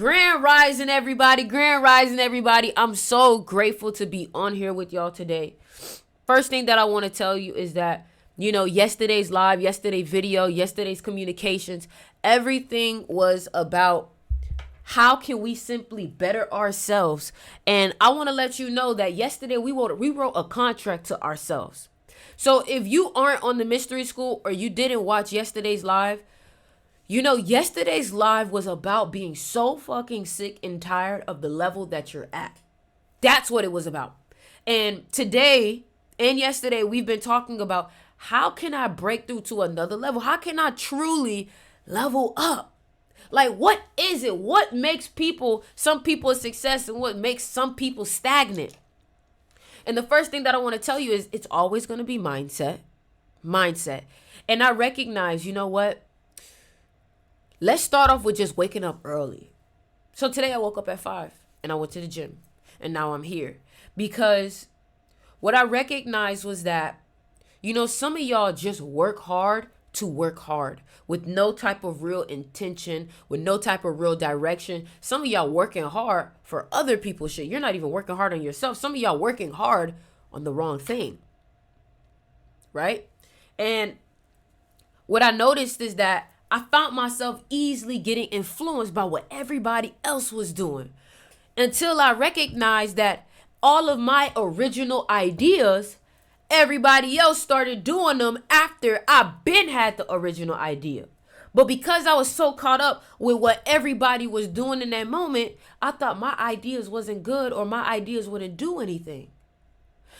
Grand rising, everybody. Grand rising, everybody. I'm so grateful to be on here with y'all today. First thing that I want to tell you is that, yesterday's live, yesterday's video, yesterday's communications, everything was about how can we simply better ourselves. And I want to let you know that yesterday we wrote a contract to ourselves. So if you aren't on the mystery school or you didn't watch yesterday's live, yesterday's live was about being so fucking sick and tired of the level that you're at. That's what it was about. And today and yesterday, we've been talking about how can I break through to another level? How can I truly level up? Like, what is it? What makes some people a success, and what makes some people stagnant? And the first thing that I want to tell you is it's always going to be mindset. And I recognize, you know what? Let's start off with just waking up early. So today I woke up at 5 and I went to the gym, and now I'm here because what I recognized was that, some of y'all just work hard to work hard with no type of real intention, with no type of real direction. Some of y'all working hard for other people's shit. You're not even working hard on yourself. Some of y'all working hard on the wrong thing, right? And what I noticed is that I found myself easily getting influenced by what everybody else was doing until I recognized that all of my original ideas, everybody else started doing them after I been had the original idea. But because I was so caught up with what everybody was doing in that moment, I thought my ideas wasn't good or my ideas wouldn't do anything.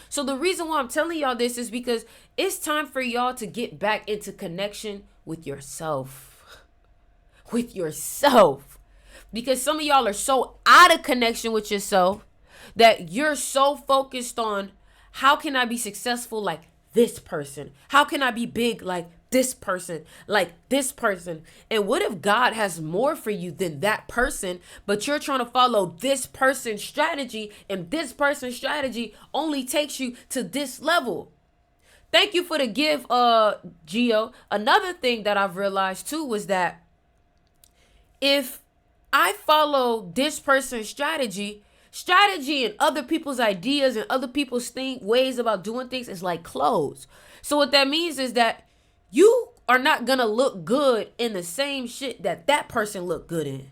So the reason why I'm telling y'all this is because it's time for y'all to get back into connection with yourself. With yourself. Because some of y'all are so out of connection with yourself that you're so focused on how can I be successful like this person? How can I be big like this person? Like this person? And what if God has more for you than that person, but you're trying to follow this person's strategy, and this person's strategy only takes you to this level? Thank you for the gift, Gio. Another thing that I've realized too was that if I follow this person's strategy and other people's ideas and other people's ways about doing things is like clothes. So what that means is that you are not going to look good in the same shit that person looked good in.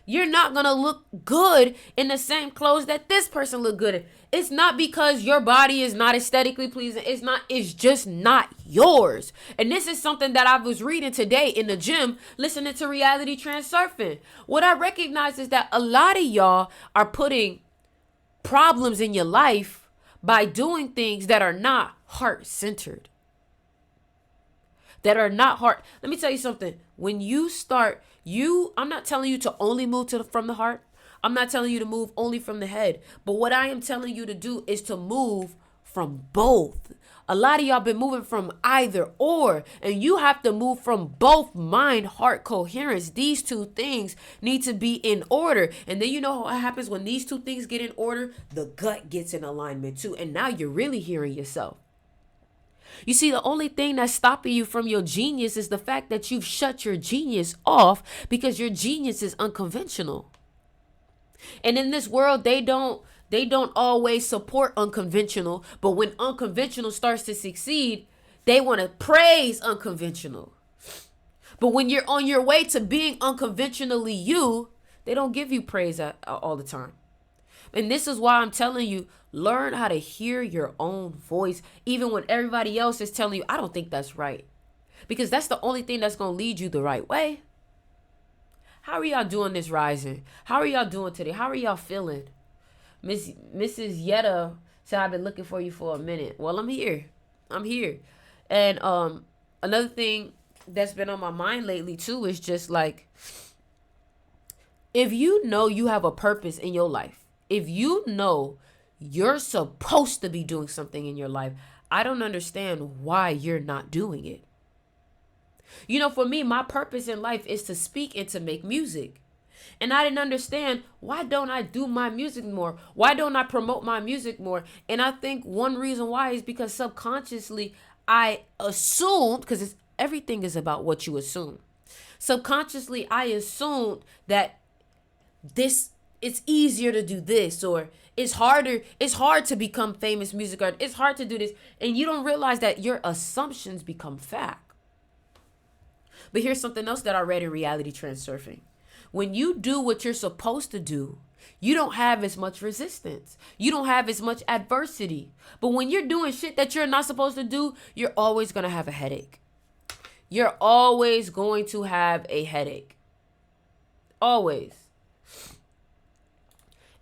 You're not going to look good in the same clothes that this person looked good in. It's not because your body is not aesthetically pleasing. It's just not yours. And this is something that I was reading today in the gym, listening to Reality Transurfing. What I recognize is that a lot of y'all are putting problems in your life by doing things that are not heart-centered. That are not heart. Let me tell you something. When you start, I'm not telling you to only move from the heart. I'm not telling you to move only from the head. But what I am telling you to do is to move from both. A lot of y'all been moving from either or, and you have to move from both. Mind, heart, coherence. These two things need to be in order. And then you know what happens when these two things get in order? The gut gets in alignment too. And now you're really hearing yourself. You see, the only thing that's stopping you from your genius is the fact that you've shut your genius off because your genius is unconventional. And in this world, they don't always support unconventional. But when unconventional starts to succeed, they want to praise unconventional. But when you're on your way to being unconventionally you, they don't give you praise all the time. And this is why I'm telling you, learn how to hear your own voice, even when everybody else is telling you, I don't think that's right. Because that's the only thing that's going to lead you the right way. How are y'all doing this rising? How are y'all doing today? How are y'all feeling? Mrs. Yetta said, I've been looking for you for a minute. Well, I'm here. And another thing that's been on my mind lately too is just like, if you know you have a purpose in your life, if you know you're supposed to be doing something in your life, I don't understand why you're not doing it. For me, my purpose in life is to speak and to make music. And I didn't understand, why don't I do my music more? Why don't I promote my music more? And I think one reason why is because subconsciously I assumed, because everything is about what you assume. Subconsciously, I assumed that this, it's easier to do this, or it's hard to become famous music artist. It's hard to do this. And you don't realize that your assumptions become fact. But here's something else that I read in Reality Transurfing. When you do what you're supposed to do, you don't have as much resistance. You don't have as much adversity. But when you're doing shit that you're not supposed to do, you're always going to have a headache. You're always going to have a headache. Always.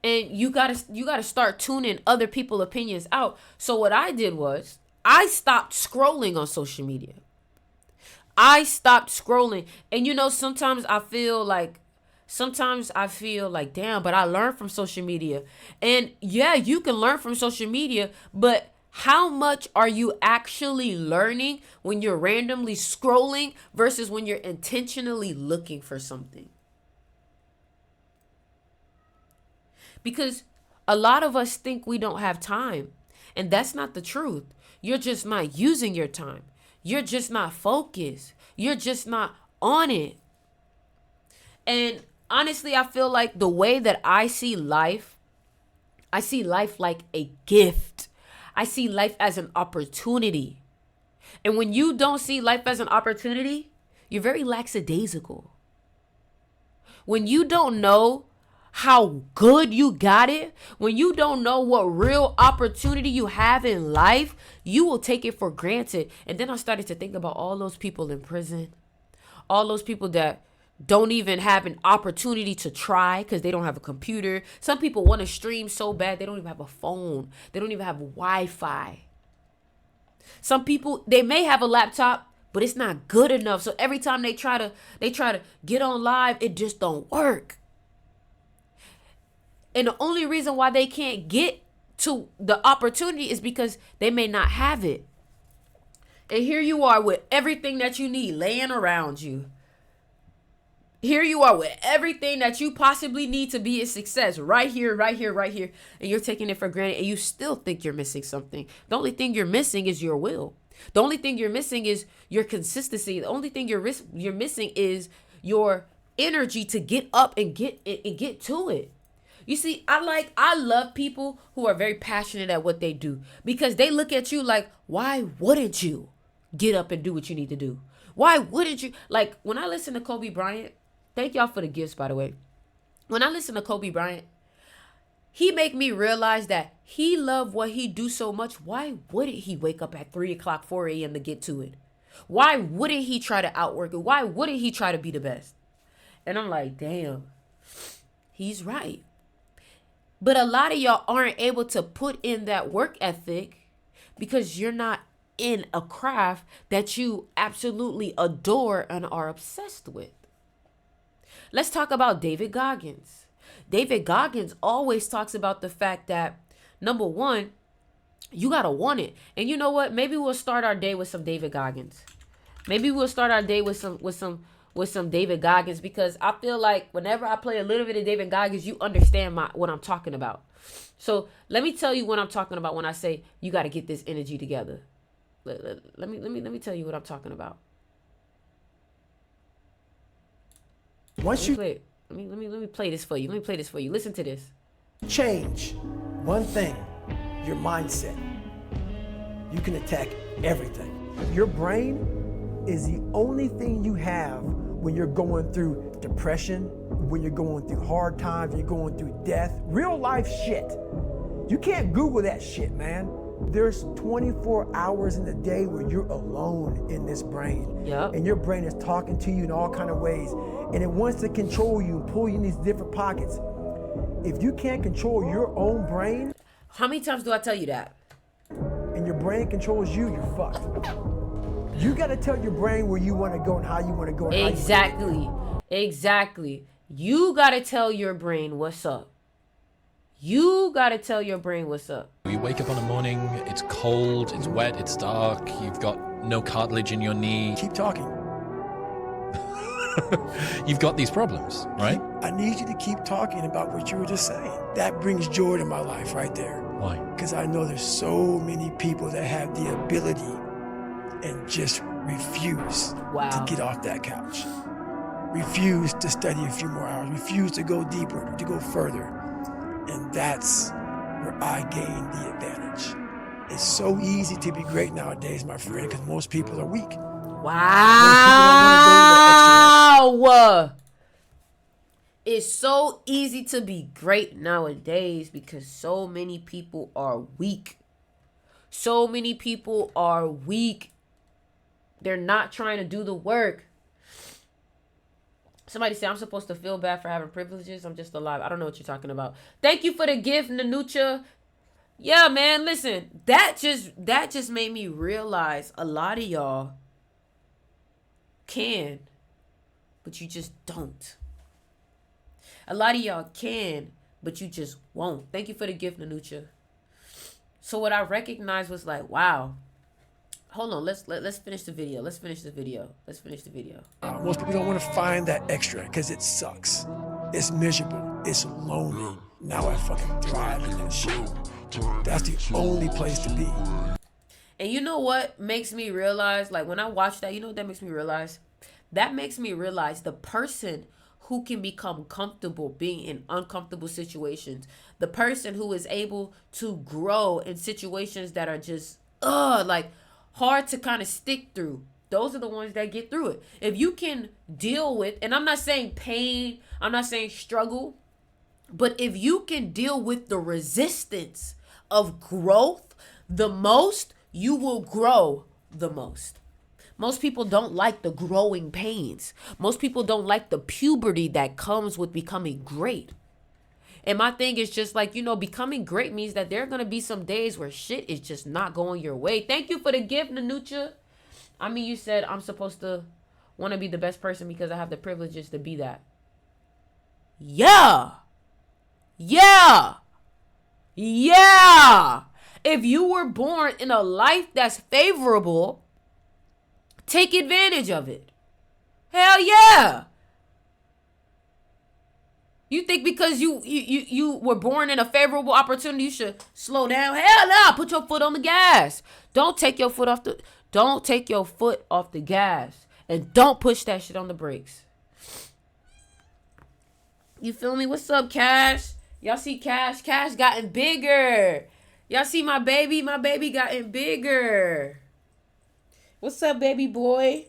And you gotta start tuning other people's opinions out. So what I did was I stopped scrolling on social media. I stopped scrolling. And sometimes I feel like, damn, but I learned from social media. And yeah, you can learn from social media, but how much are you actually learning when you're randomly scrolling versus when you're intentionally looking for something? Because a lot of us think we don't have time, and that's not the truth. You're just not using your time. You're just not focused. You're just not on it. And honestly, I feel like the way that I see life like a gift. I see life as an opportunity. And when you don't see life as an opportunity, you're very lackadaisical. When you don't know how good you got it, when you don't know what real opportunity you have in life, you will take it for granted. And then I started to think about all those people in prison, all those people that don't even have an opportunity to try because they don't have a computer. Some people want to stream so bad they don't even have a phone. They don't even have Wi-Fi. Some people, they may have a laptop, but it's not good enough. So every time they try to get on live, it just don't work. And the only reason why they can't get to the opportunity is because they may not have it. And here you are with everything that you need laying around you. Here you are with everything that you possibly need to be a success right here, right here, right here. And you're taking it for granted and you still think you're missing something. The only thing you're missing is your will. The only thing you're missing is your consistency. The only thing you're missing is your energy to get up and get to it. You see, I love people who are very passionate at what they do, because they look at you like, why wouldn't you get up and do what you need to do? Why wouldn't you? Like, when I listen to Kobe Bryant, thank y'all for the gifts, by the way. When I listen to Kobe Bryant, he make me realize that he loved what he do so much. Why wouldn't he wake up at 3 o'clock, 4 a.m. to get to it? Why wouldn't he try to outwork it? Why wouldn't he try to be the best? And I'm like, damn, he's right. But a lot of y'all aren't able to put in that work ethic because you're not in a craft that you absolutely adore and are obsessed with. Let's talk about David Goggins. David Goggins always talks about the fact that, number one, you got to want it. And you know what? Maybe we'll start our day with some David Goggins. Maybe we'll start our day with some David Goggins, because I feel like whenever I play a little bit of David Goggins, you understand what I'm talking about. So let me tell you what I'm talking about when I say you got to get this energy together. Let me tell you what I'm talking about. Let me play this for you. Listen to this. Change one thing, your mindset. You can attack everything. Your brain is the only thing you have when you're going through depression, when you're going through hard times, when you're going through death, real life shit. You can't Google that shit, man. There's 24 hours in a day where you're alone in this brain. Yep. And your brain is talking to you in all kind of ways. And it wants to control you and pull you in these different pockets. If you can't control your own brain. How many times do I tell you that? And your brain controls you, you're fucked. You got to tell your brain where you want to go and how you want to go. Exactly. You got to tell your brain what's up. You got to tell your brain what's up. You wake up on a morning, it's cold, it's wet, it's dark, you've got no cartilage in your knee. Keep talking. You've got these problems, right? I need you to keep talking about what you were just saying. That brings joy to my life right there. Why? Because I know there's so many people that have the ability and just refuse to get off that couch. refuse to study a few more hours, refuse to go deeper, to go further. And that's where I gained the advantage. It's so easy to be great nowadays, my friend, because most people are weak. Wow. It's so easy to be great nowadays because so many people are weak. So many people are weak. They're not trying to do the work. Somebody say I'm supposed to feel bad for having privileges. I'm just alive. I don't know what you're talking about. Thank you for the gift, Nanucha. Yeah, man, listen. That just made me realize a lot of y'all can, but you just don't. A lot of y'all can, but you just won't. Thank you for the gift, Nanucha. So what I recognized was like, wow. Hold on, let's finish the video. Let's finish the video. Most people don't want to find that extra because it sucks. It's miserable. It's lonely. Now I fucking thrive in that shit. That's the only place to be. And you know what makes me realize, like when I watch that, you know what that makes me realize? That makes me realize the person who can become comfortable being in uncomfortable situations, the person who is able to grow in situations that are just, like hard to kind of stick through. Those are the ones that get through it. If you can deal with, and I'm not saying pain, I'm not saying struggle, but if you can deal with the resistance of growth the most, you will grow the most. Most people don't like the growing pains. Most people don't like the puberty that comes with becoming great. And my thing is just like, becoming great means that there are going to be some days where shit is just not going your way. Thank you for the gift, Nanucha. I mean, you said I'm supposed to want to be the best person because I have the privileges to be that. Yeah. If you were born in a life that's favorable, take advantage of it. Hell yeah. You think because you were born in a favorable opportunity, you should slow down? Hell no. Put your foot on the gas. Don't take your foot off the gas. And don't push that shit on the brakes. You feel me? What's up, Cash? Y'all see Cash? Cash gotten bigger. Y'all see my baby? My baby gotten bigger. What's up, baby boy?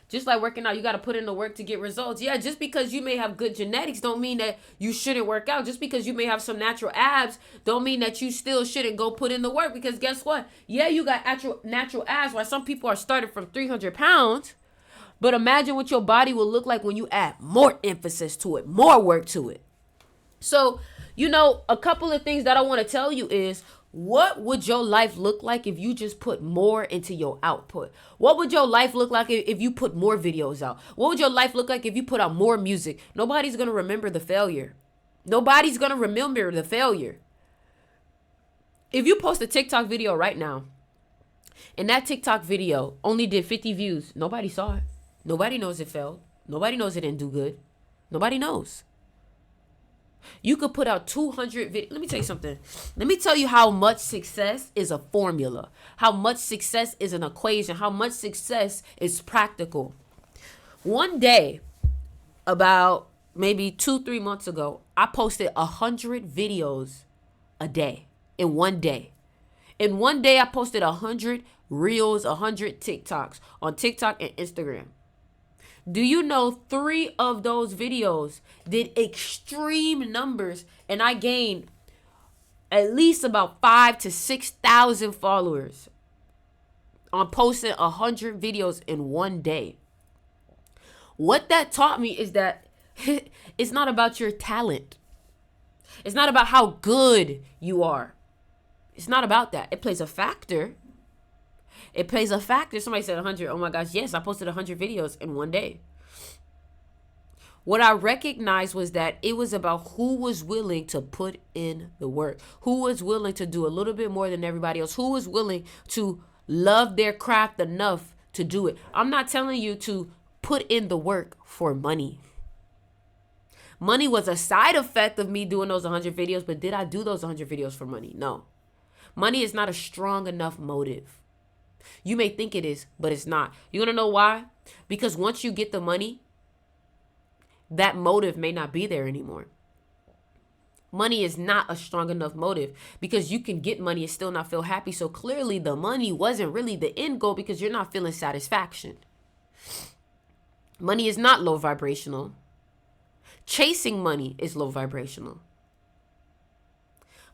Just like working out, you got to put in the work to get results. Yeah, just because you may have good genetics don't mean that you shouldn't work out. Just because you may have some natural abs don't mean that you still shouldn't go put in the work. Because guess what? Yeah, you got natural abs. Why some people are started from 300 pounds. But imagine what your body will look like when you add more emphasis to it, more work to it. So, a couple of things that I want to tell you is, what would your life look like if you just put more into your output? What would your life look like if you put more videos out? What would your life look like if you put out more music? Nobody's going to remember the failure. If you post a TikTok video right now, and that TikTok video only did 50 views, nobody saw it. Nobody knows it failed. Nobody knows it didn't do good. Nobody knows. You could put out 200 videos. Let me tell you something. Let me tell you how much success is a formula. How much success is an equation. How much success is practical. One day, about maybe 2-3 months ago, I posted 100 videos a day. In one day. In one day, I posted 100 reels, 100 TikToks on TikTok and Instagram. Do you know 3 of those videos did extreme numbers, and I gained at least about 5,000 to 6,000 followers on posting 100 videos in one day? What that taught me is that it's not about your talent. It's not about how good you are. It's not about that. It plays a factor. Somebody said 100. Oh my gosh. Yes, I posted 100 videos in one day. What I recognized was that it was about who was willing to put in the work, who was willing to do a little bit more than everybody else, who was willing to love their craft enough to do it. I'm not telling you to put in the work for money. Money was a side effect of me doing those 100 videos, but did I do those 100 videos for money? No. Money is not a strong enough motive. You may think it is, but it's not. You want to know why? Because once you get the money, that motive may not be there anymore. Money is not a strong enough motive because you can get money and still not feel happy. So clearly the money wasn't really the end goal because you're not feeling satisfaction. Money is not low vibrational. Chasing money is low vibrational.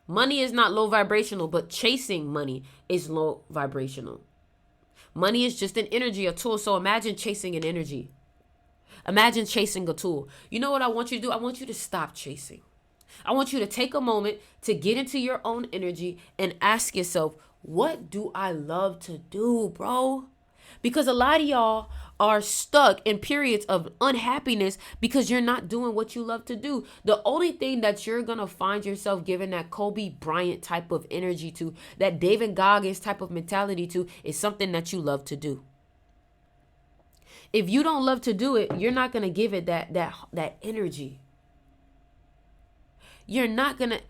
Money is not low vibrational, but chasing money is low vibrational. Money is just an energy, a tool. So imagine chasing an energy. Imagine chasing a tool. You know what I want you to do? I want you to stop chasing. I want you to take a moment to get into your own energy and ask yourself, what do I love to do, bro? Because a lot of y'all are stuck in periods of unhappiness because you're not doing what you love to do. The only thing that you're going to find yourself giving that Kobe Bryant type of energy to, that David Goggins type of mentality to, is something that you love to do. If you don't love to do it, you're not going to give it that energy. You're not going to,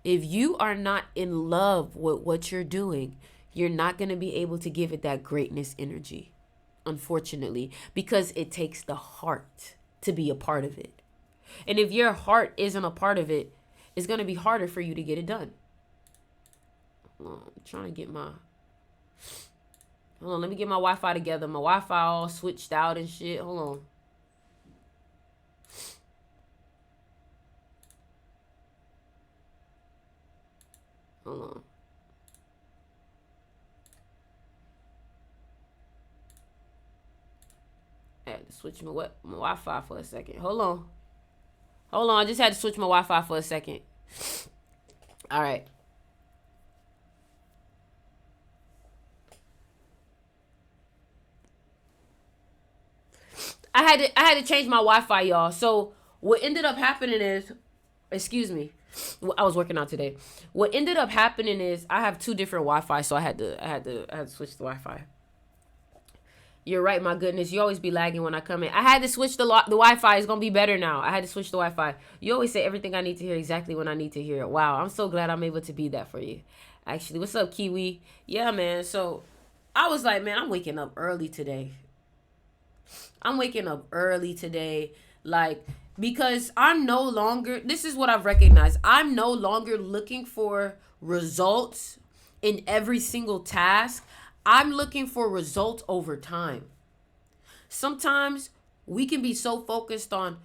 if you are not in love with what you're doing, you're not going to be able to give it that greatness energy, unfortunately, because it takes the heart to be a part of it. And if your heart isn't a part of it, it's going to be harder for you to get it done. I'm trying to get my, hold on, let me get my Wi-Fi together. My Wi-Fi all switched out and shit. Hold on. Hold on. I had to switch my Wi-Fi for a second. Hold on. I just had to switch my Wi-Fi for a second. All right. I had to change my Wi-Fi, y'all. So what ended up happening is, excuse me, I was working out today. What ended up happening is I have two different Wi-Fi, so I had to switch the Wi-Fi. You're right, my goodness. You always be lagging when I come in. I had to switch the Wi-Fi. It's going to be better now. I had to switch the Wi-Fi. You always say everything I need to hear exactly when I need to hear it. Wow, I'm so glad I'm able to be that for you. Actually, what's up, Kiwi? Yeah, man. So I was like, man, I'm waking up early today. Like, because I'm no longer, this is what I've recognized. I'm no longer looking for results in every single task. I'm looking for results over time. Sometimes we can be so focused on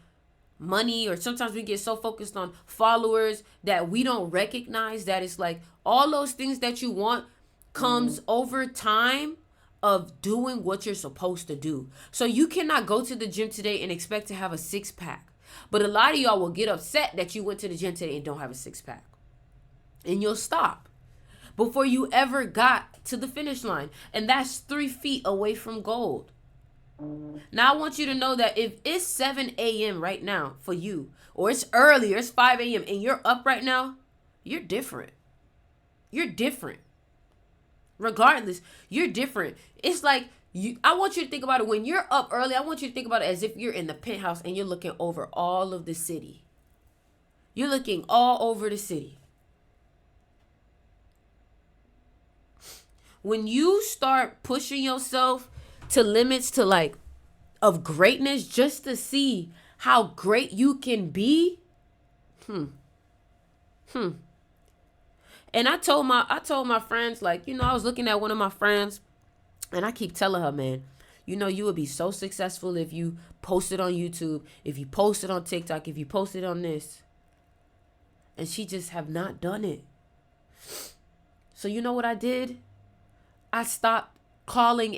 money, or sometimes we get so focused on followers that we don't recognize that it's like all those things that you want comes over time of doing what you're supposed to do. So you cannot go to the gym today and expect to have a six-pack. But a lot of y'all will get upset that you went to the gym today and don't have a six-pack. And you'll stop before you ever got to the finish line. And that's 3 feet away from gold. Now I want you to know that if it's 7 a.m. right now for you, or it's early, or it's 5 a.m. and you're up right now, you're different. You're different. Regardless, you're different. It's like, I want you to think about it. When you're up early, I want you to think about it as if you're in the penthouse and you're looking over all of the city. You're looking all over the city. When you start pushing yourself to limits to like of greatness just to see how great you can be. And I told my friends, like, you know, I was looking at one of my friends and I keep telling her, man, you know, you would be so successful if you posted on YouTube, if you posted on TikTok, if you posted on this. And she just have not done it. So you know what I did? I stopped calling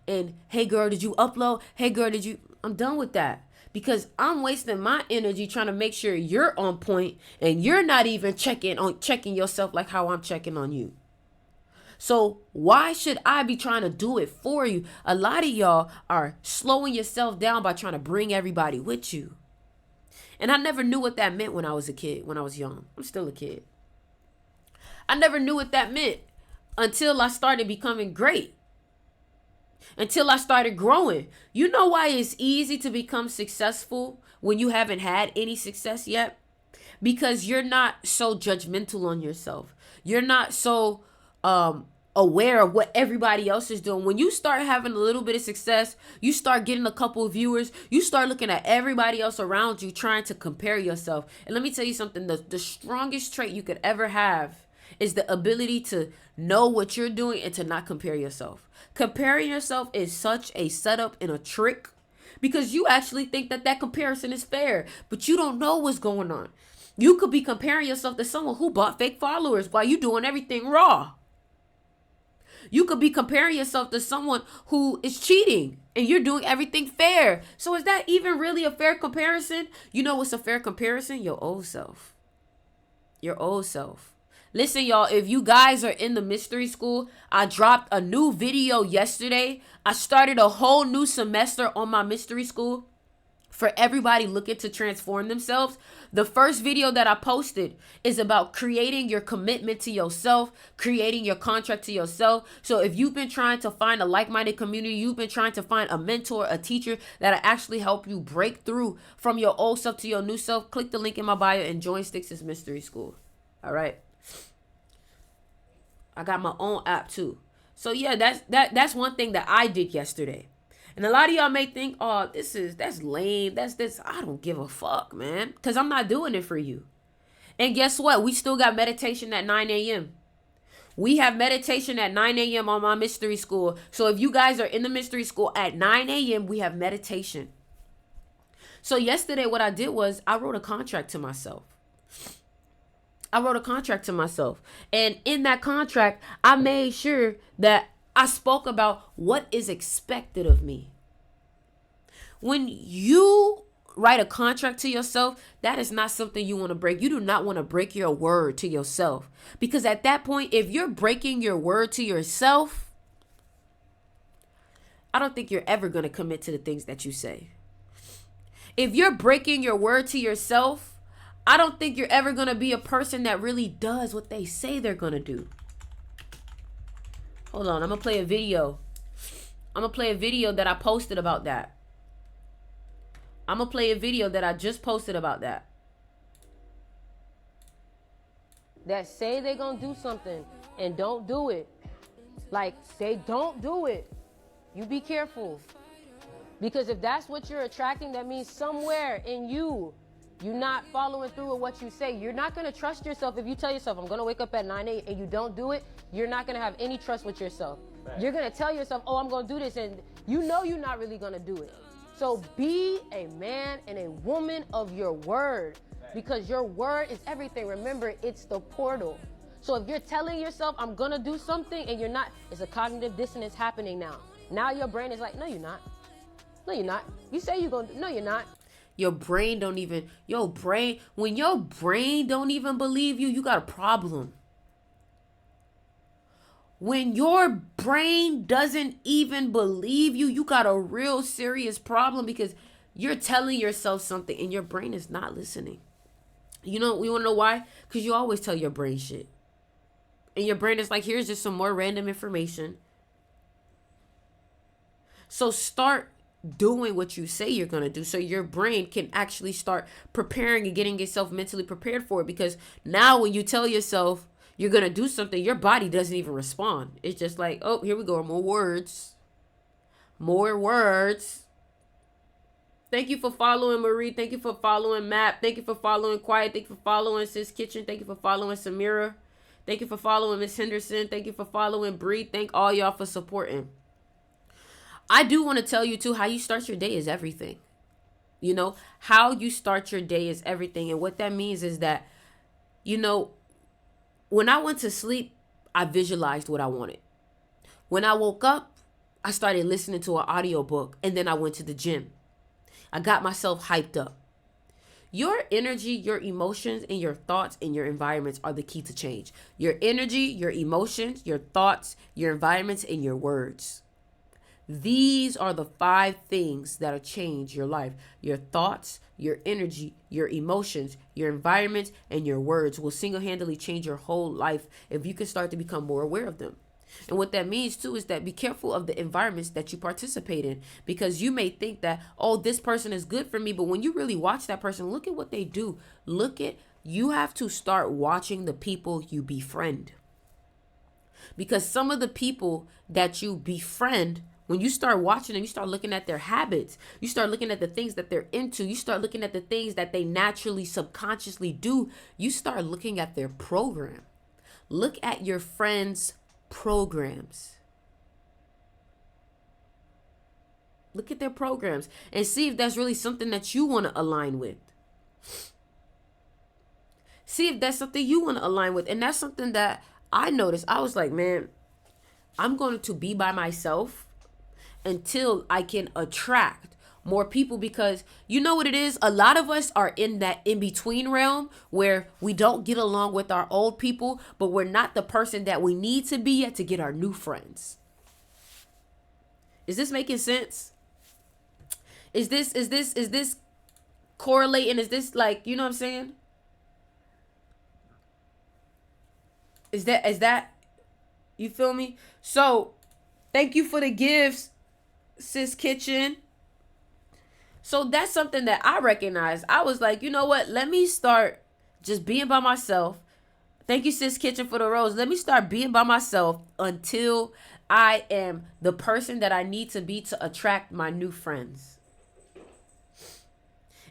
and hey girl, did you upload? Hey girl, did you? I'm done with that. Because I'm wasting my energy trying to make sure you're on point and you're not even checking yourself like how I'm checking on you. So why should I be trying to do it for you? A lot of y'all are slowing yourself down by trying to bring everybody with you. And I never knew what that meant when I was a kid, when I was young. I'm still a kid. I never knew what that meant until I started becoming great. Until I started growing. You know why it's easy to become successful when you haven't had any success yet? Because you're not so judgmental on yourself. You're not so aware of what everybody else is doing. When you start having a little bit of success, you start getting a couple of viewers, you start looking at everybody else around you, trying to compare yourself. And let me tell you something, the strongest trait you could ever have is the ability to know what you're doing and to not compare yourself. Comparing yourself is such a setup and a trick, because you actually think that that comparison is fair, but you don't know what's going on. You could be comparing yourself to someone who bought fake followers while you doing everything raw. You could be comparing yourself to someone who is cheating and you're doing everything fair. So is that even really a fair comparison? You know what's a fair comparison? Your old self. Your old self. Listen, y'all, if you guys are in the mystery school, I dropped a new video yesterday. I started a whole new semester on my mystery school for everybody looking to transform themselves. The first video that I posted is about creating your commitment to yourself, creating your contract to yourself. So if you've been trying to find a like-minded community, you've been trying to find a mentor, a teacher that'll actually help you break through from your old self to your new self, click the link in my bio and join Styx's Mystery School. All right. I got my own app too. So yeah, that's one thing that I did yesterday. And a lot of y'all may think, oh, that's lame. That's this. I don't give a fuck, man. Because I'm not doing it for you. And guess what? We still got meditation at 9 a.m. We have meditation at 9 a.m. on my mystery school. So if you guys are in the mystery school at 9 a.m., we have meditation. So yesterday what I did was I wrote a contract to myself. And in that contract, I made sure that I spoke about what is expected of me. When you write a contract to yourself, that is not something you want to break. You do not want to break your word to yourself. Because at that point, if you're breaking your word to yourself, I don't think you're ever going to commit to the things that you say. If you're breaking your word to yourself, I don't think you're ever going to be a person that really does what they say they're going to do. Hold on, I'm going to play a video. I'm going to play a video that I posted about that. I'm going to play a video that I just posted about that. That say they're going to do something and don't do it. Like, they don't do it. You be careful. Because if that's what you're attracting, that means somewhere in you, you're not following through with what you say. You're not going to trust yourself. If you tell yourself, I'm going to wake up at 9 a.m. and you don't do it, you're not going to have any trust with yourself. Right. You're going to tell yourself, oh, I'm going to do this, and you know you're not really going to do it. So be a man and a woman of your word, because your word is everything. Remember, it's the portal. So if you're telling yourself, I'm going to do something, and you're not, it's a cognitive dissonance happening now. Now your brain is like, no, you're not. No, you're not. You say you're going to, no, you're not. Your brain don't even, when your brain don't even believe you, you got a problem. When your brain doesn't even believe you, you got a real serious problem, because you're telling yourself something and your brain is not listening. You want to know why? Because you always tell your brain shit. And your brain is like, here's just some more random information. So start doing what you say you're going to do, so your brain can actually start preparing and getting yourself mentally prepared for it. Because now when you tell yourself you're going to do something, your body doesn't even respond. It's just like, oh, here we go. More words. Thank you for following Marie. Thank you for following Matt. Thank you for following Quiet. Thank you for following Sis Kitchen. Thank you for following Samira. Thank you for following Miss Henderson. Thank you for following Bree. Thank all y'all for supporting. I do want to tell you too, how you start your day is everything. How you start your day is everything. And what that means is that, when I went to sleep, I visualized what I wanted. When I woke up, I started listening to an audiobook, and then I went to the gym. I got myself hyped up. Your energy, your emotions, and your thoughts and your environments are the key to change. Your energy, your emotions, your thoughts, your environments, and your words. These are the 5 things that'll change your life. Your thoughts, your energy, your emotions, your environment, and your words will single-handedly change your whole life if you can start to become more aware of them. And what that means too is that be careful of the environments that you participate in, because you may think that, oh, this person is good for me. But when you really watch that person, look at what they do. You have to start watching the people you befriend. Because some of the people that you befriend, when you start watching them, you start looking at their habits, you start looking at the things that they're into, you start looking at the things that they naturally, subconsciously do, you start looking at their program. Look at your friends' programs. Look at their programs and see if that's really something that you want to align with. See if that's something you want to align with. And that's something that I noticed. I was like, man, I'm going to be by myself until I can attract more people, because you know what it is? A lot of us are in that in-between realm where we don't get along with our old people, but we're not the person that we need to be yet to get our new friends. Is this making sense? Is this correlating? Is this like, you know what I'm saying? Is that, you feel me? So, thank you for the gifts, Sis Kitchen. So that's something that I recognized. I was like, you know what? Let me start just being by myself. Thank you, Sis Kitchen, for the rose. Let me start being by myself until I am the person that I need to be to attract my new friends.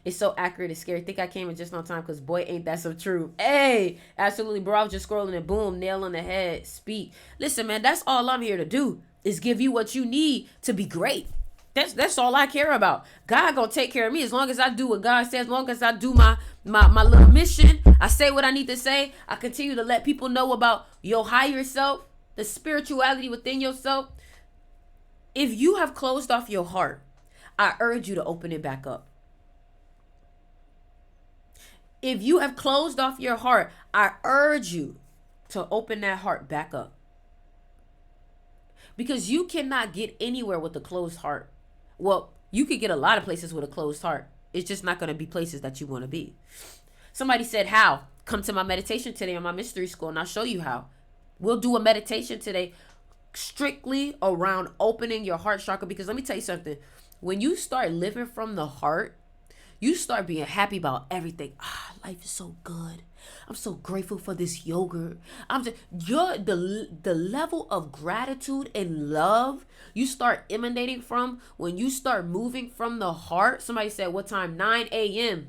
It's so accurate, it's scary. Think I came in just on time because boy, ain't that so true. Hey, absolutely, bro. I was just scrolling and boom, nail on the head, speak. Listen, man, that's all I'm here to do is give you what you need to be great. That's all I care about. God gonna take care of me as long as I do what God says, as long as I do my little mission. I say what I need to say. I continue to let people know about your higher self, the spirituality within yourself. If you have closed off your heart, I urge you to open it back up. If you have closed off your heart, I urge you to open that heart back up. Because you cannot get anywhere with a closed heart. Well, you could get a lot of places with a closed heart. It's just not going to be places that you want to be. Somebody said, how? Come to my meditation today on my mystery school and I'll show you how. We'll do a meditation today strictly around opening your heart chakra. Because let me tell you something. When you start living from the heart, you start being happy about everything. Life is so good. I'm so grateful for this yogurt. The level of gratitude and love you start emanating from when you start moving from the heart. Somebody said, what time? 9 a.m.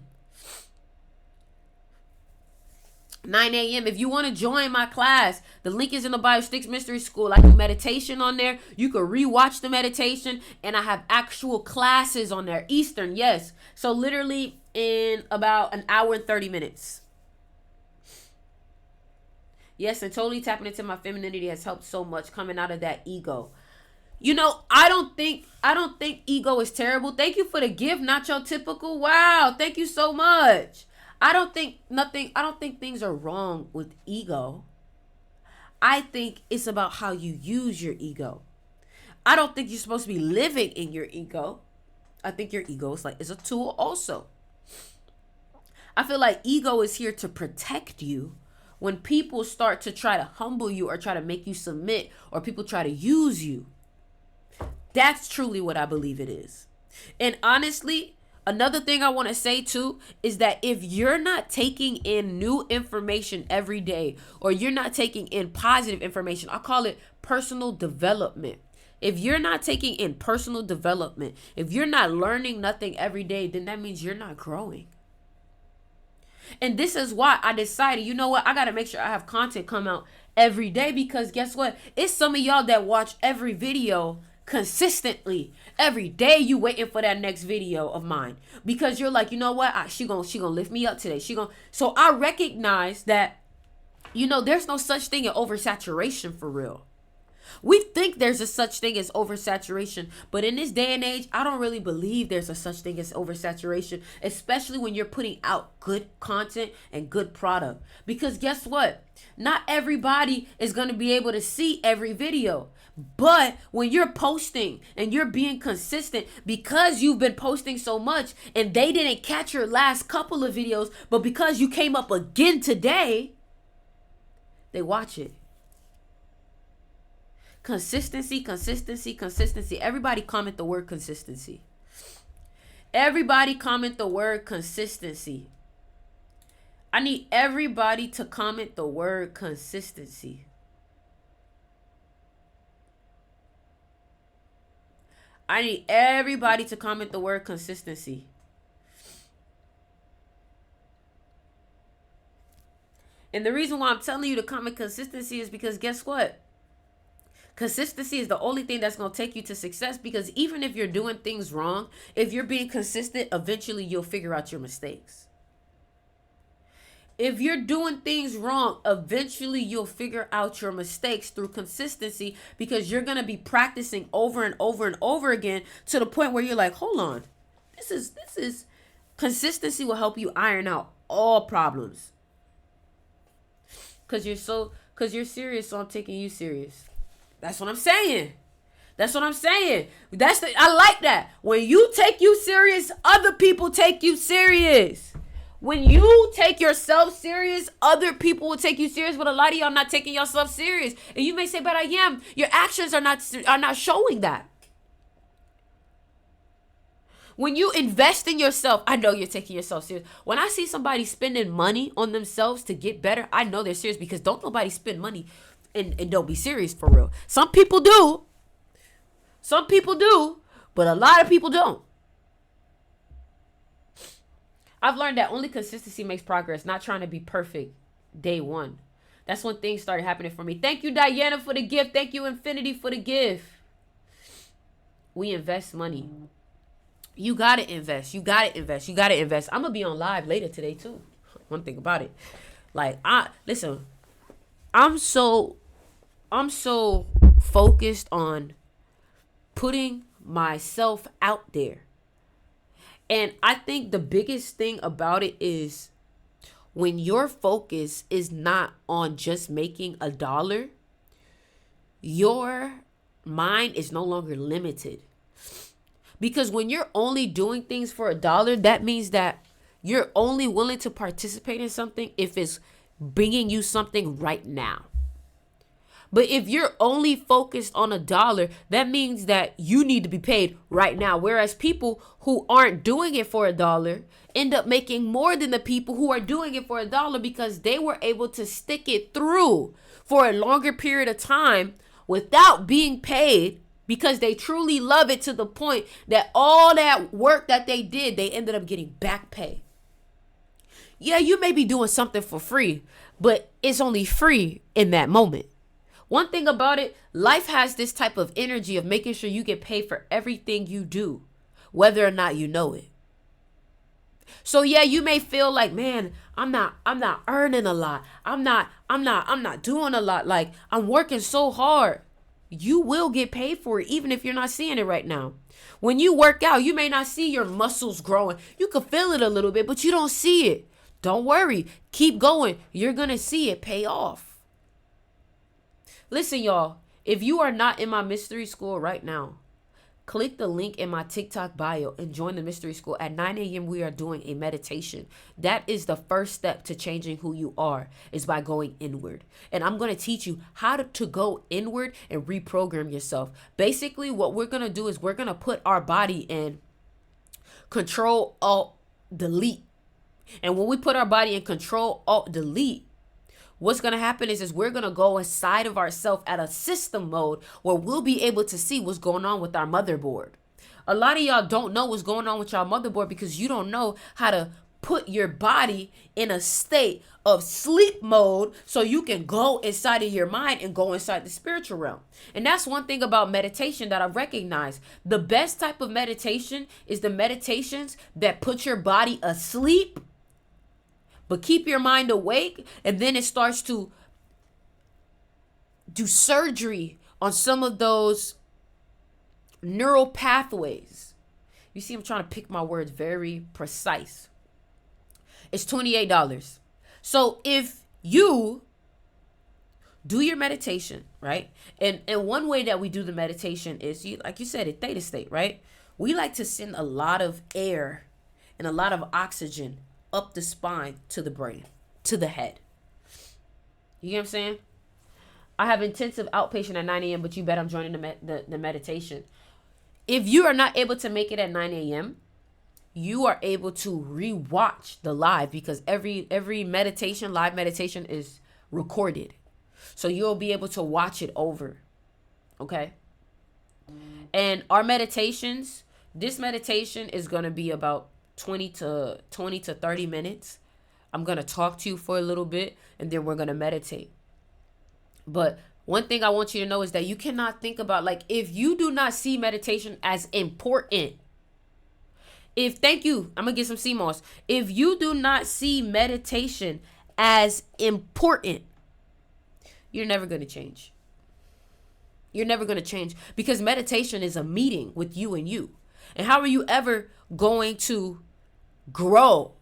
9 a.m. If you want to join my class, the link is in the bio. Sticks Mystery School. I do meditation on there. You can rewatch the meditation, and I have actual classes on there. Eastern, yes. So literally in about an hour and 30 minutes. Yes, and totally tapping into my femininity has helped so much coming out of that ego. You know, I don't think ego is terrible. Thank you for the gift, not your typical. Wow, thank you so much. I don't think things are wrong with ego. I think it's about how you use your ego. I don't think you're supposed to be living in your ego. I think your ego is a tool also. I feel like ego is here to protect you when people start to try to humble you or try to make you submit or people try to use you. That's truly what I believe it is. And honestly, another thing I want to say too is that if you're not taking in new information every day or you're not taking in positive information, I call it personal development. If you're not taking in personal development, if you're not learning nothing every day, then that means you're not growing. And this is why I decided, you know what? I got to make sure I have content come out every day because guess what? It's some of y'all that watch every video consistently. Every day you waiting for that next video of mine because you're like, you know what? She gonna lift me up today. So I recognize that, you know, there's no such thing as oversaturation for real. We think there's a such thing as oversaturation, but in this day and age, I don't really believe there's a such thing as oversaturation, especially when you're putting out good content and good product. Because guess what? Not everybody is going to be able to see every video. But when you're posting and you're being consistent because you've been posting so much and they didn't catch your last couple of videos, but because you came up again today, they watch it. Consistency, consistency, consistency. Everybody comment the word consistency. Everybody comment the word consistency. I need everybody to comment the word consistency. I need everybody to comment the word consistency. And the reason why I'm telling you to comment consistency is because guess what? Consistency is the only thing that's going to take you to success, because even if you're doing things wrong, if you're being consistent, eventually you'll figure out your mistakes. If you're doing things wrong, eventually you'll figure out your mistakes through consistency, because you're going to be practicing over and over and over again to the point where you're like, hold on, this is consistency will help you iron out all problems. Because you're serious, so I'm taking you serious. That's what I'm saying. That's what I'm saying. I like that. When you take you serious, other people take you serious. When you take yourself serious, other people will take you serious. But a lot of y'all not taking yourself serious. And you may say, but I am. Your actions are not showing that. When you invest in yourself, I know you're taking yourself serious. When I see somebody spending money on themselves to get better, I know they're serious, because don't nobody spend money and don't be serious for real. Some people do. Some people do, but a lot of people don't. I've learned that only consistency makes progress, not trying to be perfect day one. That's when things started happening for me. Thank you, Diana, for the gift. Thank you, Infinity, for the gift. We invest money. You got to invest. You got to invest. You got to invest. I'm going to be on live later today, too. One thing about it. Like, listen, I'm so focused on putting myself out there. And I think the biggest thing about it is when your focus is not on just making $1, your mind is no longer limited. Because when you're only doing things for $1, that means that you're only willing to participate in something if it's bringing you something right now. But if you're only focused on $1, that means that you need to be paid right now. Whereas people who aren't doing it for $1 end up making more than the people who are doing it for $1, because they were able to stick it through for a longer period of time without being paid, because they truly love it to the point that all that work that they did, they ended up getting back pay. Yeah, you may be doing something for free, but it's only free in that moment. One thing about it, life has this type of energy of making sure you get paid for everything you do, whether or not you know it. So yeah, you may feel like, man, I'm not earning a lot. I'm not doing a lot. Like, I'm working so hard. You will get paid for it, even if you're not seeing it right now. When you work out, you may not see your muscles growing. You can feel it a little bit, but you don't see it. Don't worry. Keep going. You're going to see it pay off. Listen, y'all, if you are not in my mystery school right now, click the link in my TikTok bio and join the mystery school. At 9 a.m., we are doing a meditation. That is the first step to changing who you are, is by going inward. And I'm going to teach you how to go inward and reprogram yourself. Basically, what we're going to do is we're going to put our body in Control, Alt, Delete. And when we put our body in Control, Alt, Delete, what's going to happen is we're going to go inside of ourselves at a system mode where we'll be able to see what's going on with our motherboard. A lot of y'all don't know what's going on with y'all motherboard because you don't know how to put your body in a state of sleep mode so you can go inside of your mind and go inside the spiritual realm. And that's one thing about meditation that I recognize. The best type of meditation is the meditations that put your body asleep but keep your mind awake, and then it starts to do surgery on some of those neural pathways. You see, I'm trying to pick my words very precise. It's $28. So if you do your meditation, right? And one way that we do the meditation is, like you said, a theta state, right? We like to send a lot of air and a lot of oxygen up the spine to the brain, to the head. You get what I'm saying? I have intensive outpatient at 9 a.m., but you bet I'm joining the meditation. If you are not able to make it at 9 a.m., you are able to rewatch the live, because every meditation, live meditation, is recorded. So you'll be able to watch it over. Okay? And our meditations, this meditation is going to be about 20 to 30 minutes. I'm going to talk to you for a little bit, and then we're going to meditate. But one thing I want you to know is that you cannot think about, like, if you do not see meditation as important, thank you, I'm going to get some CMOS. If you do not see meditation as important, you're never going to change. You're never going to change, because meditation is a meeting with you and you. And how are you ever going to grow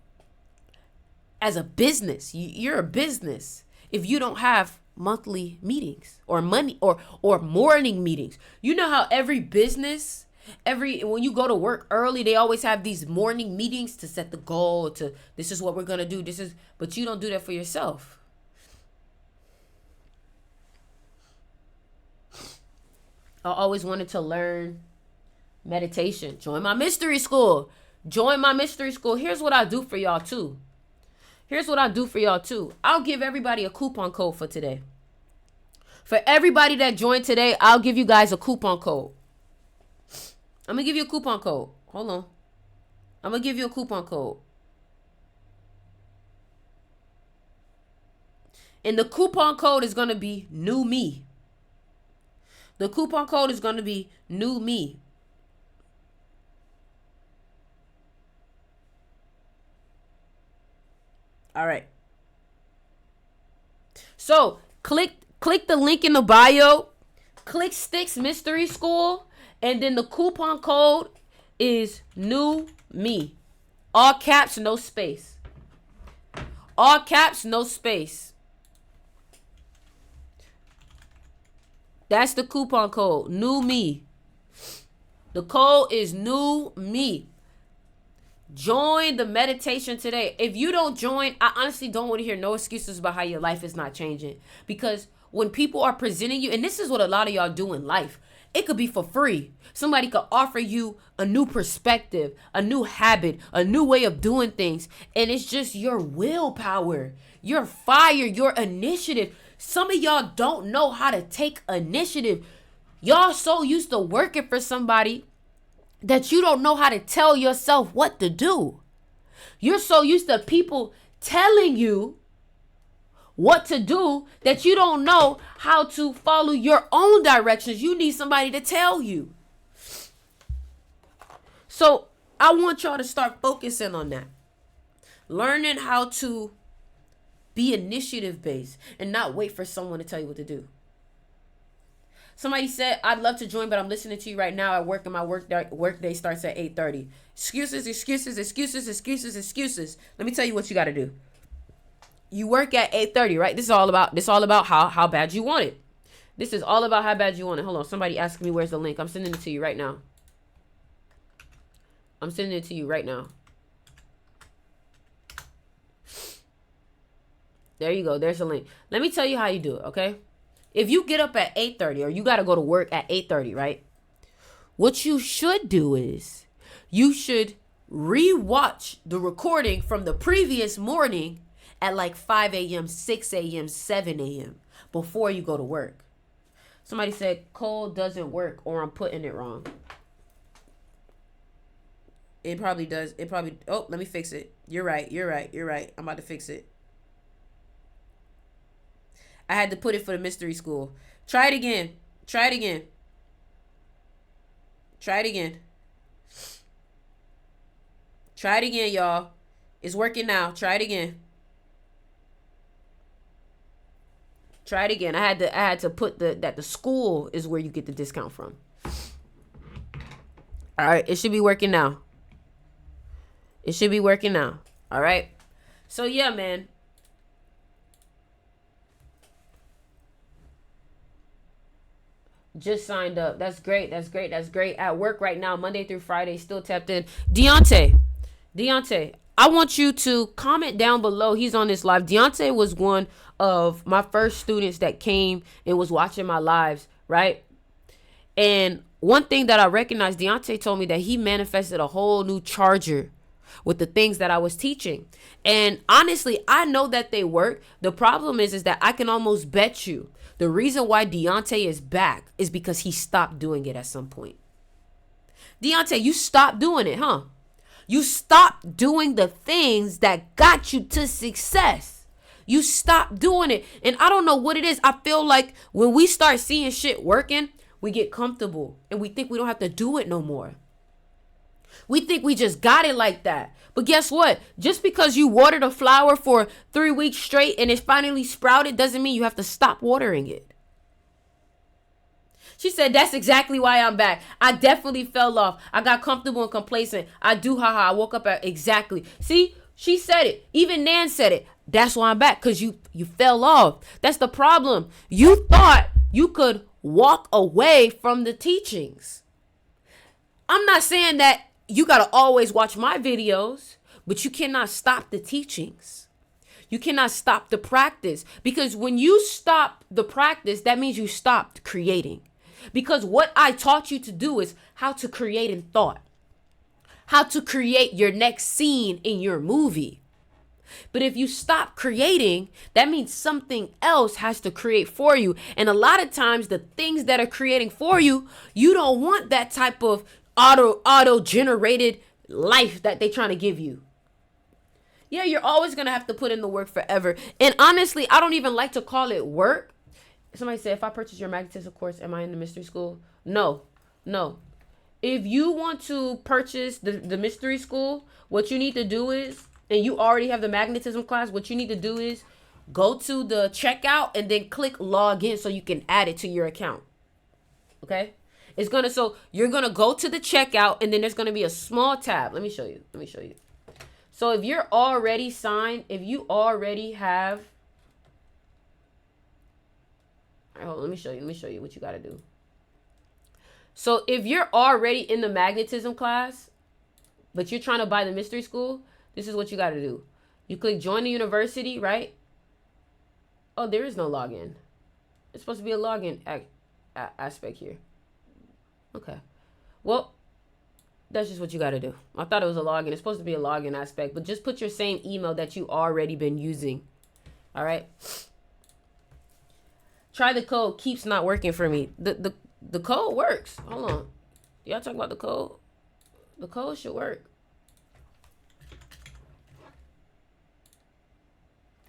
as a business? You're a business if you don't have monthly meetings or money or morning meetings. You know how every business, when you go to work early, they always have these morning meetings to set the goal, to this is what we're going to do. But you don't do that for yourself. I always wanted to learn meditation. Join my mystery school. Here's what I do for y'all too. I'll give everybody a coupon code for today. For everybody that joined today, I'll give you guys a coupon code. I'm going to give you a coupon code. Hold on. I'm going to give you a coupon code. And the coupon code is going to be new me. The coupon code is going to be new me. All right. So click the link in the bio. Click Sticks Mystery School. And then the coupon code is new me. All caps, no space. All caps, no space. That's the coupon code, new me. The code is new me. Join the meditation today. If you don't join, I honestly don't want to hear no excuses about how your life is not changing. Because when people are presenting you, and this is what a lot of y'all do in life, it could be for free. Somebody could offer you a new perspective, a new habit, a new way of doing things. And it's just your willpower, your fire, your initiative. Some of y'all don't know how to take initiative. Y'all so used to working for somebody that you don't know how to tell yourself what to do. You're so used to people telling you what to do that you don't know how to follow your own directions. You need somebody to tell you. So I want y'all to start focusing on that. Learning how to be initiative based and not wait for someone to tell you what to do. Somebody said, I'd love to join, but I'm listening to you right now at work, and my work day starts at 8:30. Excuses. Let me tell you what you got to do. You work at 8:30, right? This is all about how bad you want it. This is all about how bad you want it. Hold on. Somebody asked me where's the link. I'm sending it to you right now. There you go. There's a link. Let me tell you how you do it, okay? If you get up at 8:30 or you got to go to work at 8:30, right? What you should do is you should rewatch the recording from the previous morning at like 5 a.m., 6 a.m., 7 a.m. before you go to work. Somebody said cold doesn't work, or I'm putting it wrong. It probably does. Oh, let me fix it. You're right. I'm about to fix it. I had to put it for the mystery school. Try it again, y'all. It's working now. Try it again. I had to put that the school is where you get the discount from. All right, it should be working now. All right. So yeah, man. Just signed up. That's great. At work right now, Monday through Friday, still tapped in. Deontay, I want you to comment down below. He's on this live. Deontay was one of my first students that came and was watching my lives, right? And one thing that I recognized, Deontay told me that he manifested a whole new charger with the things that I was teaching. And honestly, I know that they work. The problem is that I can almost bet you the reason why Deontay is back is because he stopped doing it at some point. Deontay, you stopped doing it, huh? You stopped doing the things that got you to success. You stopped doing it. And I don't know what it is. I feel like when we start seeing shit working, we get comfortable and we think we don't have to do it no more. We think we just got it like that. But guess what? Just because you watered a flower for 3 weeks straight and it finally sprouted doesn't mean you have to stop watering it. She said, that's exactly why I'm back. I definitely fell off. I got comfortable and complacent. I do, haha. I woke up at exactly. See, she said it. Even Nan said it. That's why I'm back, because you fell off. That's the problem. You thought you could walk away from the teachings. I'm not saying that you got to always watch my videos, but you cannot stop the teachings. You cannot stop the practice, because when you stop the practice, that means you stopped creating. Because what I taught you to do is how to create in thought, how to create your next scene in your movie. But if you stop creating, that means something else has to create for you. And a lot of times the things that are creating for you, you don't want that type of auto generated life that they trying to give you. Yeah, you're always going to have to put in the work forever. And honestly, I don't even like to call it work. Somebody said, if I purchase your magnetism course, am I in the mystery school? No. If you want to purchase the mystery school, what you need to do is, and you already have the magnetism class, what you need to do is go to the checkout and then click log in so you can add it to your account. Okay? So you're going to go to the checkout and then there's going to be a small tab. Let me show you. So if you're already signed, if you already have, all right, hold on, let me show you what you got to do. So if you're already in the magnetism class, but you're trying to buy the mystery school, this is what you got to do. You click join the university, right? Oh, there is no login. It's supposed to be a login aspect here. Okay. Well, that's just what you got to do. I thought it was a login. It's supposed to be a login aspect, but just put your same email that you already been using. All right. Try the code. Keeps not working for me. The code works. Hold on. Y'all talking about the code? The code should work.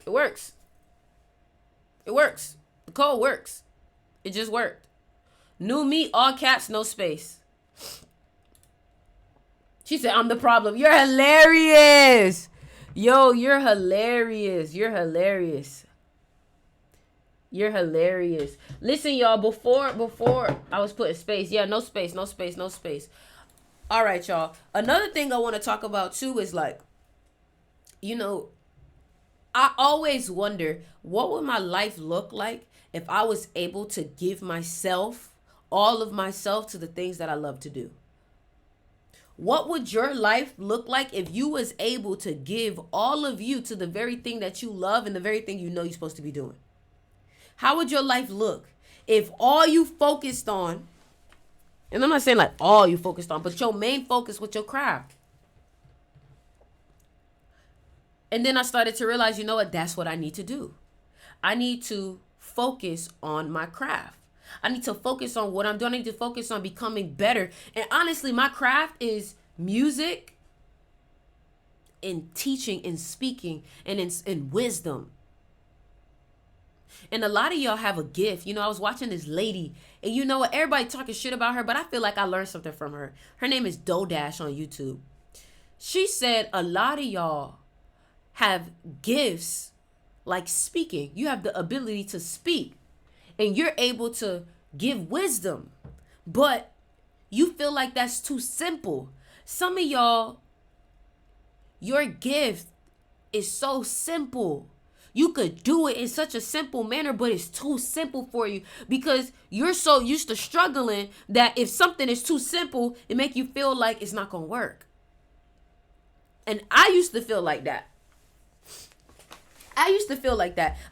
It works. It works. The code works. It just worked. New me, all caps, no space. She said, I'm the problem. You're hilarious. Yo, you're hilarious. You're hilarious. You're hilarious. Listen, y'all, before I was putting space. Yeah, no space. All right, y'all. Another thing I want to talk about, too, is like, I always wonder, what would my life look like if I was able to give myself, all of myself, to the things that I love to do? What would your life look like if you was able to give all of you to the very thing that you love and the very thing you know you're supposed to be doing? How would your life look if all you focused on, and I'm not saying like all you focused on, but your main focus was your craft? And then I started to realize, you know what? That's what I need to do. I need to focus on my craft. I need to focus on what I'm doing. I need to focus on becoming better. And honestly, my craft is music and teaching and speaking and in wisdom. And a lot of y'all have a gift. I was watching this lady, and you know what? Everybody talking shit about her, but I feel like I learned something from her. Her name is Dodash on YouTube. She said a lot of y'all have gifts like speaking. You have the ability to speak, and you're able to give wisdom, but you feel like that's too simple. Some of y'all, your gift is so simple. You could do it in such a simple manner, but it's too simple for you because you're so used to struggling that if something is too simple, it make you feel like it's not going to work. And I used to feel like that.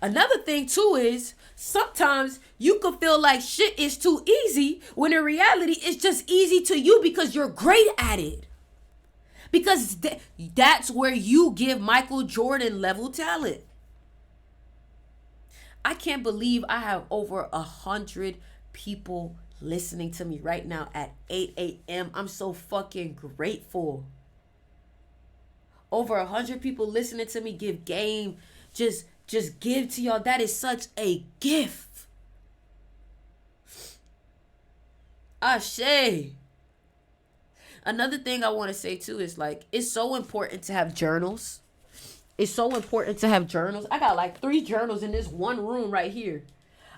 Another thing too is sometimes you could feel like shit is too easy when in reality it's just easy to you because you're great at it. Because that's where you give Michael Jordan level talent. I can't believe I have over 100 people listening to me right now at 8 a.m. I'm so fucking grateful. Over 100 people listening to me give game. Just give to y'all. That is such a gift. Ashe. Another thing I want to say too is like, it's so important to have journals. It's so important to have journals. I got like 3 journals in this one room right here.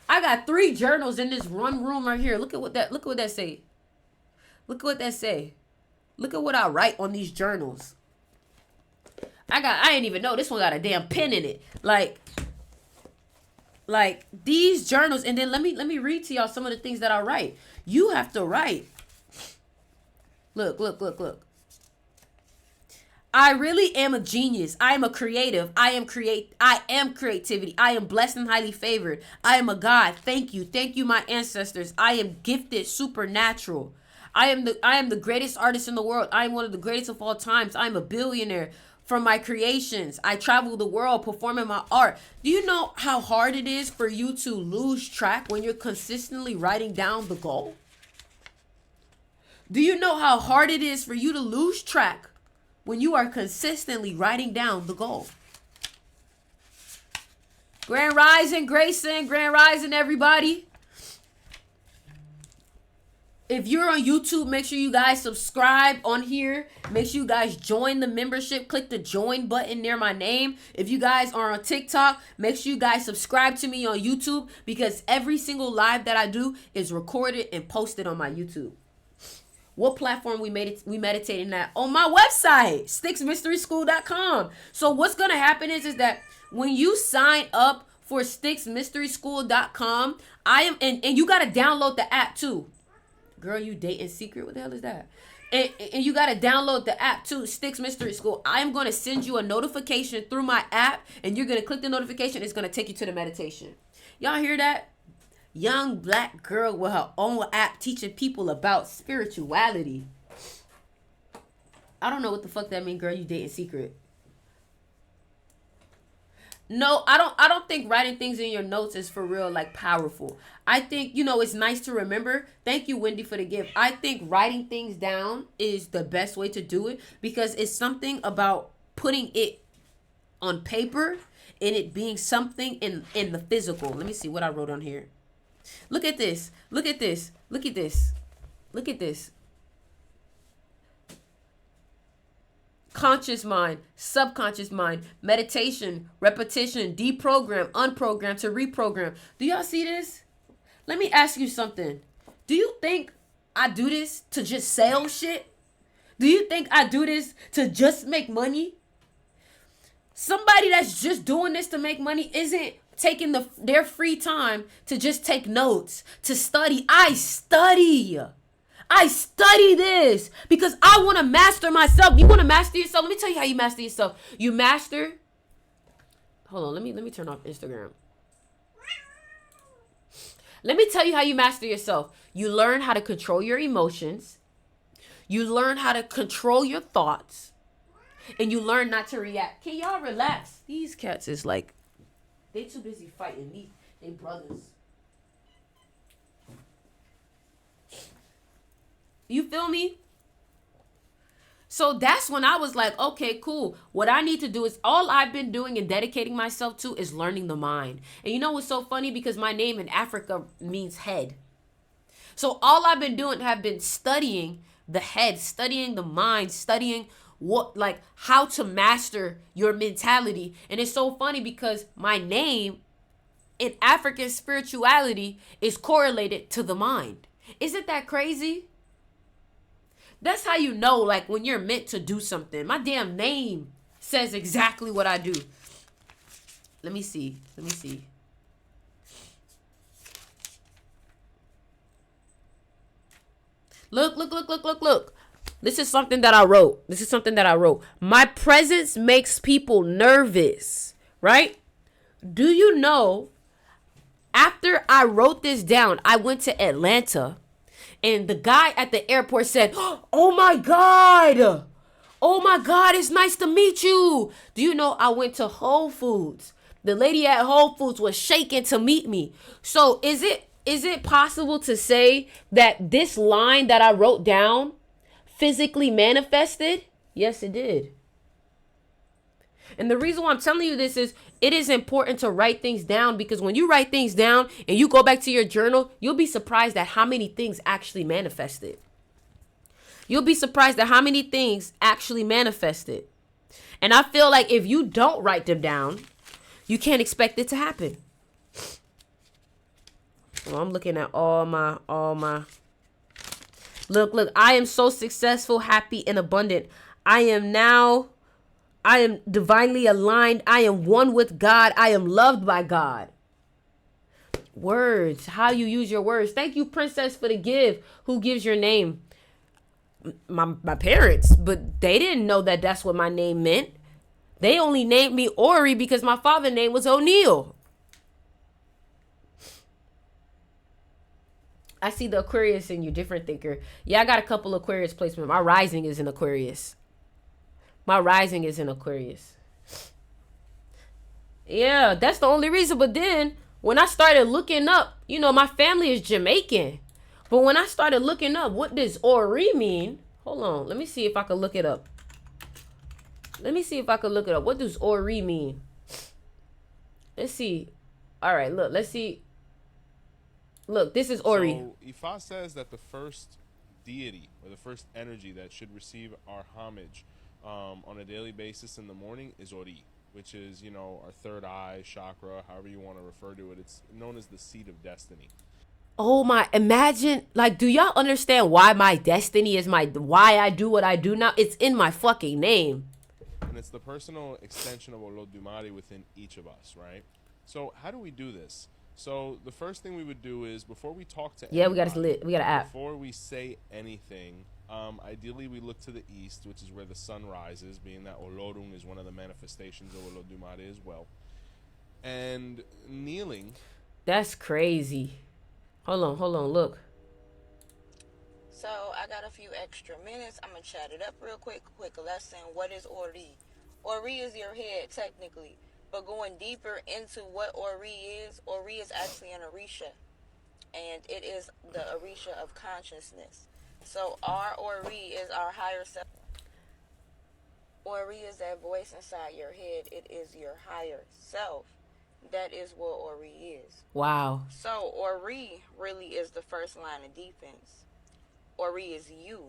I got 3 journals in this one room right here. Look at what that say. Look at what that say. Look at what I write on these journals. I ain't even know this one got a damn pen in it. Like these journals, and then let me read to y'all some of the things that I write. You have to write. Look. I really am a genius. I am a creative. I am creativity. I am blessed and highly favored. I am a God. Thank you. Thank you, my ancestors. I am gifted, supernatural. I am the greatest artist in the world. I am one of the greatest of all times. I am a billionaire from my creations. I travel the world performing my art. Do you know how hard it is for you to lose track when you're consistently writing down the goal? Do you know how hard it is for you to lose track when you are consistently writing down the goal? Grand Rising, Grayson, Grand Rising, everybody. If you're on YouTube, make sure you guys subscribe on here. Make sure you guys join the membership. Click the join button near my name. If you guys are on TikTok, make sure you guys subscribe to me on YouTube, because every single live that I do is recorded and posted on my YouTube. What platform we meditating at? On my website, sticksmysteryschool.com. So what's going to happen is that when you sign up for sticksmysteryschool.com, and you got to download the app too. Girl, you dating secret? What the hell is that? And you got to download the app too, Sticks Mystery School. I'm going to send you a notification through my app, and you're going to click the notification. It's going to take you to the meditation. Y'all hear that? Young black girl with her own app teaching people about spirituality. I don't know what the fuck that mean, girl. You dating secret. No, I don't think writing things in your notes is for real, like, powerful. I think, it's nice to remember. Thank you, Wendy, for the gift. I think writing things down is the best way to do it, because it's something about putting it on paper and it being something in the physical. Let me see what I wrote on here. Look at this. Look at this. Look at this. Look at this. Conscious mind, subconscious mind, meditation, repetition, deprogram, unprogram to reprogram. Do y'all see this? Let me ask you something. Do you think I do this to just sell shit? Do you think I do this to just make money? Somebody that's just doing this to make money isn't taking their free time to just take notes, to study. I study this because I want to master myself. You want to master yourself? Let me tell you how you master yourself. You master. Hold on. Let me turn off Instagram. Let me tell you how you master yourself. You learn how to control your emotions. You learn how to control your thoughts. And you learn not to react. Can y'all relax? These cats is like, they too busy fighting me. They brothers. You feel me? So that's when I was like, okay, cool. What I need to do is, all I've been doing and dedicating myself to is learning the mind. And you know what's so funny? Because my name in Africa means head. So all I've been doing have been studying the head, studying the mind, studying how to master your mentality. And it's so funny because my name in African spirituality is correlated to the mind. Isn't that crazy? That's how you know, like, when you're meant to do something. My damn name says exactly what I do. Let me see. Look. This is something that I wrote. My presence makes people nervous, right? Do you know, after I wrote this down, I went to Atlanta, and the guy at the airport said, oh my God, Oh my God, it's nice to meet you. Do you know I went to Whole Foods? The lady at Whole Foods was shaking to meet me. So is it possible to say that this line that I wrote down physically manifested? Yes, it did. And the reason why I'm telling you this is it is important to write things down, because when you write things down and you go back to your journal, you'll be surprised at how many things actually manifested. You'll be surprised at how many things actually manifested. And I feel like if you don't write them down, you can't expect it to happen. Well, I'm looking at all my. Look, I am so successful, happy, and abundant. I am divinely aligned. I am one with God. I am loved by God. Words, how you use your words. Thank you, Princess, for the give. Who gives your name? My parents, but they didn't know that that's what my name meant. They only named me Ori because my father's name was O'Neal. I see the Aquarius in you, different thinker. Yeah, I got a couple Aquarius placements. My rising is in Aquarius. Yeah, that's the only reason. But then when I started looking up, my family is Jamaican. But when I started looking up, what does Ori mean? Hold on. Let me see if I can look it up. What does Ori mean? Let's see. All right, look. Let's see. Look, this is Ori. So Ifa says that the first deity or the first energy that should receive our homage on a daily basis in the morning is Ori, which is, our third eye, chakra, however you want to refer to it. It's known as the seat of destiny. Oh my, imagine, do y'all understand why my destiny is why I do what I do now? It's in my fucking name. And it's the personal extension of Olodumare within each of us, right? So how do we do this? So the first thing we would do is before we talk to anybody, we got an app. Before we say anything, ideally we look to the east, which is where the sun rises, being that Olorun is one of the manifestations of Olodumare as well. And kneeling. That's crazy. Hold on, look. So I got a few extra minutes. I'm going to chat it up real quick. Quick lesson. What is Ori? Ori is your head, technically. But going deeper into what Ori is actually an Orisha. And it is the Orisha of consciousness. So our Ori is our higher self. Ori is that voice inside your head. It is your higher self. That is what Ori is. Wow. So Ori really is the first line of defense. Ori is you.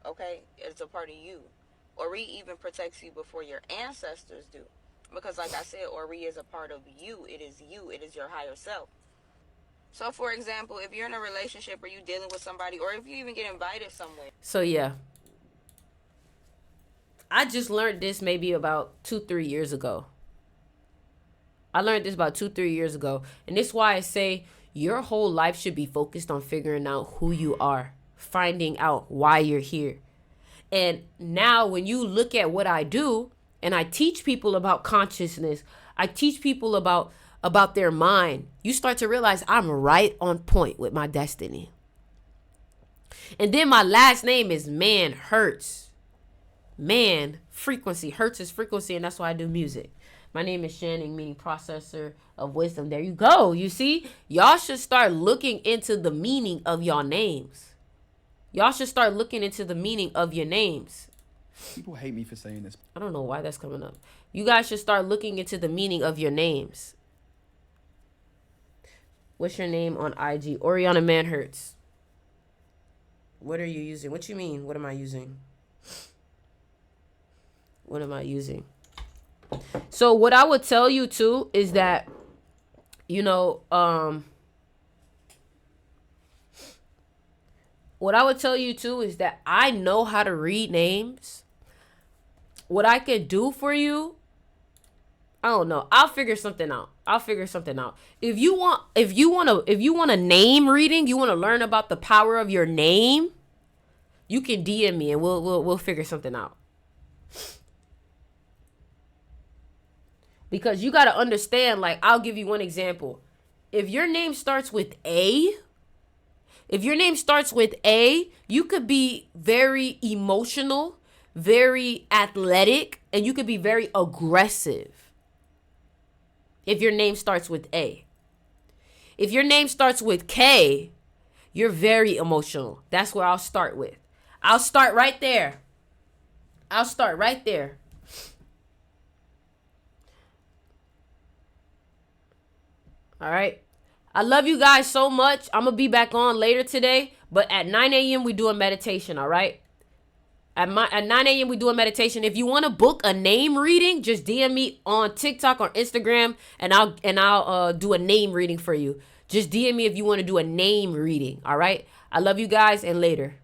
Okay? It's a part of you. Ori even protects you before your ancestors do. Because like I said, Ori is a part of you. It is you. It is your higher self. So for example, if you're in a relationship or you're dealing with somebody, or if you even get invited somewhere. So yeah. I just learned this maybe about 2-3 years ago. And this is why I say your whole life should be focused on figuring out who you are, finding out why you're here. And now when you look at what I do, and I teach people about consciousness, I teach people about their mind, you start to realize I'm right on point with my destiny. And then my last name is Man Hertz. Man, frequency. Hertz is frequency, and that's why I do music. My name is Shannon, meaning processor of wisdom. There you go. You see, y'all should start looking into the meaning of your names. Y'all should start looking into the meaning of your names. People hate me for saying this. I don't know why that's coming up. You guys should start looking into the meaning of your names. What's your name on IG? Oriana Manhertz. What are you using? What you mean? What am I using? So what I would tell you too is that, I know how to read names. What I could do for you, I don't know. I'll figure something out. If you want a name reading, you want to learn about the power of your name, you can DM me and we'll figure something out. Because you got to understand, I'll give you one example. If your name starts with A, you could be very emotional, very athletic, and you could be very aggressive if your name starts with A. If your name starts with K, you're very emotional. That's where I'll start with. I'll start right there. I'll start right there. All right. I love you guys so much. I'm going to be back on later today. But at 9 a.m., we do a meditation. All right. At 9 a.m., we do a meditation. If you want to book a name reading, just DM me on TikTok or Instagram, and I'll do a name reading for you. Just DM me if you want to do a name reading. All right. I love you guys, and later.